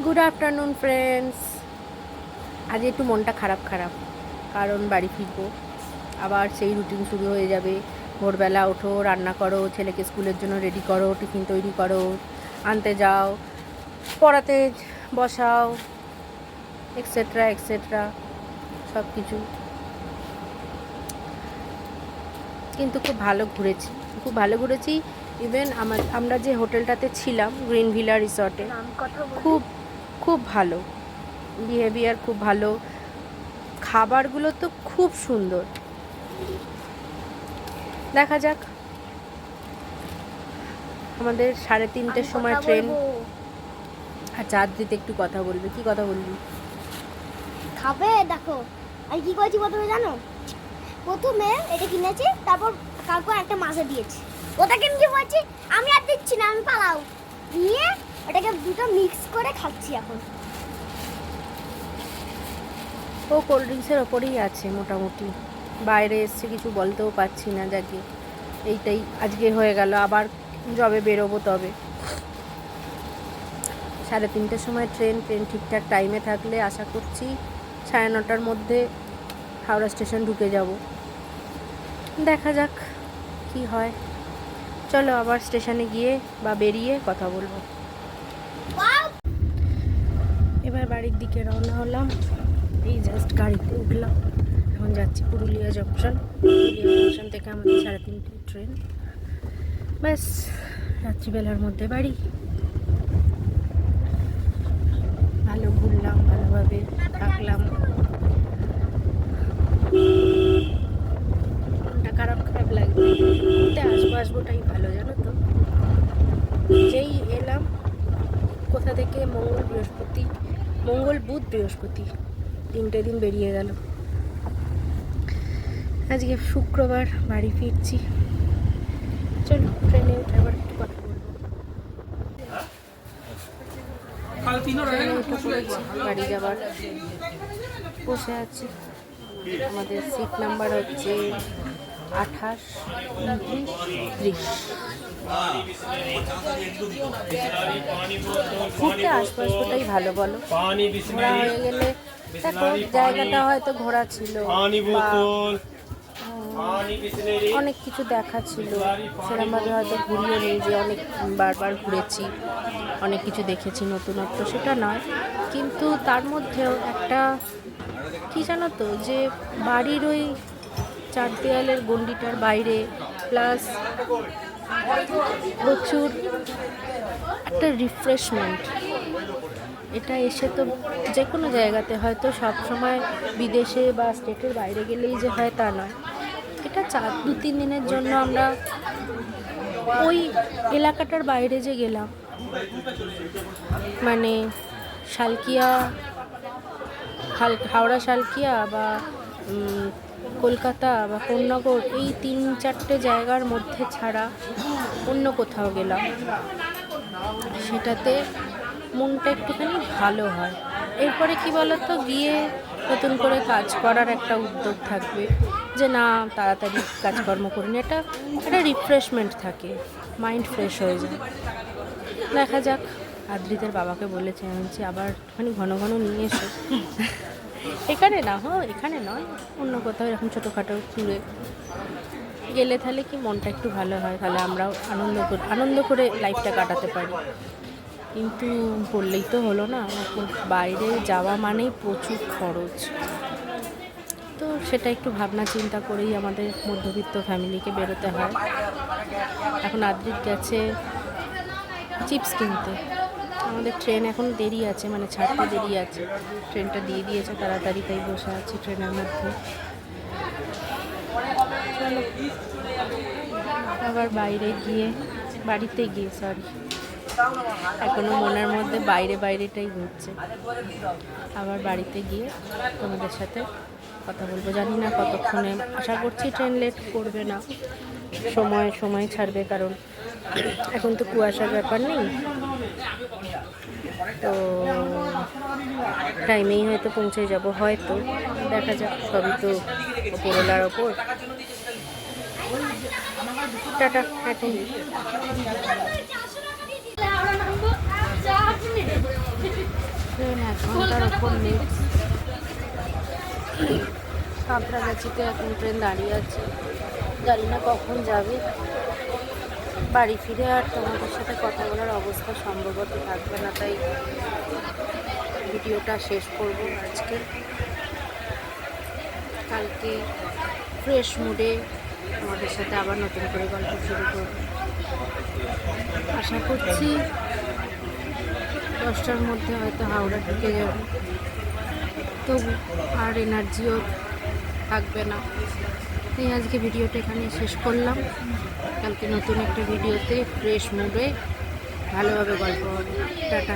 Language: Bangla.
Good afternoon friends. আজ একটু মনটা খারাপ খারাপ, কারণ বাড়ি ফিরবো, আবার সেই রুটিন শুরু হয়ে যাবে। ভোরবেলা ওঠো, রান্না করো, ছেলেকে স্কুলের জন্য রেডি করো, টিফিন তৈরি করো, আনতে যাও, পড়াতে বসাও, এক্সেট্রা এক্সেট্রা সব কিছু। কিন্তু খুব ভালো ঘুরেছি। ইভেন আমরা যে হোটেলটাতে ছিলাম, গ্রিন ভিলা রিসর্টে, খুব খুব ভালো বিহেভিয়ার, খুব ভালো, খাবারগুলো তো খুব সুন্দর। দেখা যাক, আমাদের 3:30-টের সময় ট্রেন। আচ্ছা, আদ্রিতে একটু কথা বলবে। কি কথা বলবি? খাবে। দেখো আমি কি করেছি প্রথমে জানো? প্রথমে এটা কিনেছি, তারপর কাকু একটা মাছে দিয়েছি। ওটাকে নিয়ে বলছি আমি আর দিচ্ছি না, আমি পালাও নিয়ে ওটাকে দুটো মিক্স করে খাচ্ছি এখন। ও কোল্ড ড্রিঙ্কসের ওপরেই আছে মোটামুটি। বাইরে এসছে, কিছু বলতেও পারছি না। যাকে এইটাই আজকে হয়ে গেল, আবার যবে বেরোবো তবে। 3:30-টের সময় ট্রেন ঠিকঠাক টাইমে থাকলে আশা করছি 9:30টার মধ্যে হাওড়া স্টেশন ঢুকে যাব। দেখা যাক কি হয়। চলো আবার স্টেশনে গিয়ে বা বেরিয়ে কথা বলবো। এবার বাড়ির দিকে রওনা হলাম। এই জাস্ট গাড়িতে উঠলাম, এখন যাচ্ছি পুরুলিয়া জংশন। পুরুলিয়া জংশন থেকে আমাদের 3:30 ট্রেন। ব্যাস, রাত্রিবেলার মধ্যে বাড়ি। ভালো ঘুরলাম, ভালোভাবে থাকলাম। মনটা খারাপ খারাপ লাগবে, আসবোটাই ভালো, জানো তো। যেই এলাম কোথা থেকে, মঙ্গল বুধ বৃহস্পতি 3টে দিন বেরিয়ে গেল। আজকে শুক্রবার বাড়ি ফিরছি। চলো ট্রেনে উঠে আবার একটু কথা বলবো। বাড়ি যাবার বসে আছি। আমাদের সিট নাম্বার হচ্ছে 28, 29, 30। ঘুরতে আসবোটাই ভালো, বলো। ঘোরা হয়ে গেলে দেখো, জায়গাটা হয়তো ঘোরা ছিল, অনেক কিছু দেখা ছিল, সেরকমভাবে হয়তো ঘুরিয়ে নিই যে অনেক বারবার ঘুরেছি, অনেক কিছু দেখেছি নতুনত্ব, সেটা নয়। কিন্তু তার মধ্যেও একটা কি জানো তো, যে বাড়ির ওই 4 দেয়ালের গণ্ডিটার বাইরে, প্লাস প্রচুর একটা রিফ্রেশমেন্ট। এটা এসে তো যে কোনো জায়গাতে, হয়তো সব সময় বিদেশে বা স্টেটের বাইরে গেলেই যে হয় তা নয়। এটা 2-3 দিনের জন্য আমরা ওই এলাকাটার বাইরে যে গেলাম, মানে শালকিয়া, হাওড়া শালকিয়া বা কলকাতা বা কোন্নগর, এই 3-4টে জায়গার মধ্যে ছাড়া অন্য কোথাও গেলাম, সেটাতে মনটা একটুখানি ভালো হয়। এরপরে কি বলতো, গিয়ে নতুন করে কাজ করার একটা উদ্যোগ থাকবে, যে না তাড়াতাড়ি কাজকর্ম করিনি, একটা রিফ্রেশমেন্ট থাকে, মাইন্ড ফ্রেশ হয়ে যায়। দেখা যাক, আদ্রিতের বাবাকে বলেছে, আমি বলছি আবার একটুখানি ঘন ঘন নিয়ে এসো। এখানে না, এখানে নয়, অন্য কোথাও এরকম ছোটোখাটো ট্যুরে গেলে তাহলে কি মনটা একটু ভালো হয়, তাহলে আমরাও আনন্দ করে লাইফটা কাটাতে পারি। কিন্তু বললেই তো হলো না, বাইরে যাওয়া মানেই প্রচুর খরচ। তো সেটা একটু ভাবনা চিন্তা করেই আমাদের মধ্যবিত্ত ফ্যামিলিকে বেরোতে হয়। এখন আদ্রিত গেছে চিপস কিনতে। আমাদের ট্রেন এখন দেরি আছে, মানে ছাড়তে দেরি আছে, ট্রেনটা দিয়ে দিয়েছে তাড়াতাড়ি, তাই বসে আছি ট্রেনের মধ্যে। আবার বাড়িতে গিয়ে এখনো মনের মধ্যে বাইরেটাই ঘুরছে। আবার বাড়িতে গিয়ে তোমাদের সাথে কথা বলবো। জানি না কতক্ষণে, আশা করছি ট্রেন লেট করবে না, সময় ছাড়বে, কারণ এখন তো কুয়াশার ব্যাপার নেই, তো টাইমেই হয়তো পৌঁছে যাব, হয়তো দেখা যাক, সবই তো ওপরওয়ালার ওপর। টাটা এখন। ট্রেন 1 ঘন্টার ওপর লেট। সাঁতরাগাছিতে এখন ট্রেন দাঁড়িয়ে আছে, জানি না কখন যাবে। বাড়ি ফিরে আর তোমাদের সাথে কথা বলার অবস্থা সম্ভবত থাকবে না, তাই ভিডিওটা শেষ করব আজকে। কালকে ফ্রেশ মুডে তোমাদের সাথে আবার নতুন করে গল্প শুরু করব। আশা করছি 10টার মধ্যে হয়তো হাওড়া ঢুকে যাব, তবু আর এনার্জিও থাকবে না। তাই আজকে ভিডিওটা এখানে শেষ করলাম। কালকে নতুন একটা ভিডিওতে ফ্রেশ মুডে ভালোভাবে গল্প হবে। টাটা।